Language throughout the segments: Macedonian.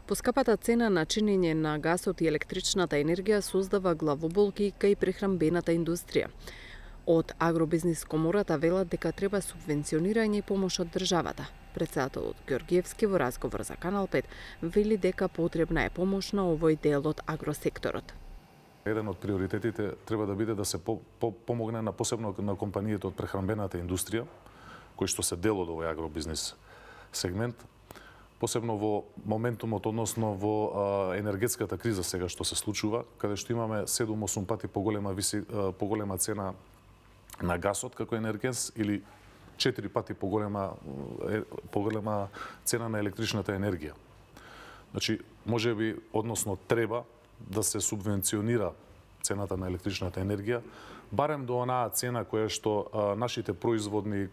Поскапата цена на чинење на гасот и електричната енергија создава главоболки кај прехранбената индустрија. Од Агробизнис комората велат дека треба субвенционирање и помош од државата. Претседателот Ѓорѓевски во разговор за Канал 5 вели дека потребна е помош на овој дел од агросекторот. Еден од приоритетите треба да биде да се помогне на посебно на компаниите од прехранбената индустрија, кои што се дел од овој агробизнис сегмент, посебно во моментумот, односно во енергетската криза сега што се случува, каде што имаме 7-8 пати поголема цена на гасот како енергенс или 4 пати поголема цена на електричната енергија. Значи, можеби, односно треба да се субвенционира цената на електричната енергија, барем до онаа цена која што нашите производни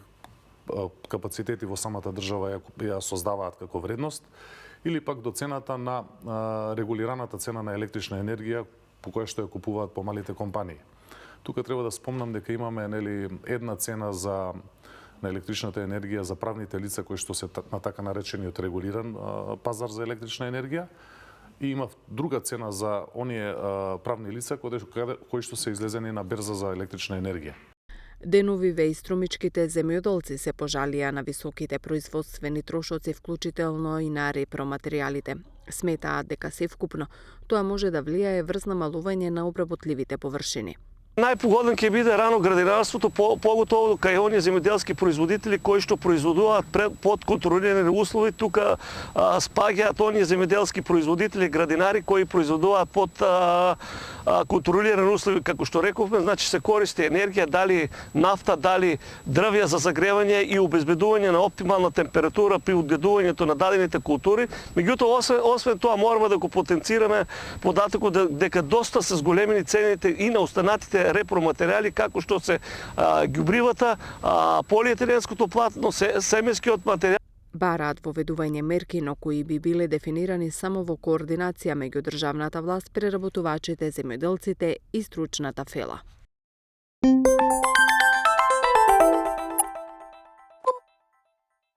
капацитети во самата држава ја создаваат како вредност, или пак до цената на регулираната цена на електрична енергија по која што ја купуваат помалите компании. Тука треба да спомнам дека имаме една цена на електричната енергија за правните лица кои што се на така наречениот регулиран пазар за електрична енергија и има друга цена за оние правни лица кои што се излезени на берза за електрична енергија. Деновиве и струмичките земјоделци се пожалија на високите производствени трошоци, вклучително и на репроматеријалите. Сметаат дека севкупно тоа може да влијае врз намалување на обработливите површини. Најпогоден ќе биде рано градинарството, поготово кај оние земјоделски производители кои што производуваат под контролирани услови. Тука спаѓаат оние земјоделски производители, градинари кои производуваат под контролирани услови, како што рековме, значи се користи енергија, дали нафта, дали дрвја за загревање и обезбедување на оптимална температура при одгледувањето на дадените култури. Меѓутоа, освен тоа, мораме да го потенцираме податокот дека доста се зголемени цените и на останатите репроматеријали, како што се ѓубривата, полиетиленското платно, семенскиот материјал. Бараат воведување мерки, но кои би биле дефинирани само во координација меѓу државната власт, преработувачите, земјоделците и стручната фела.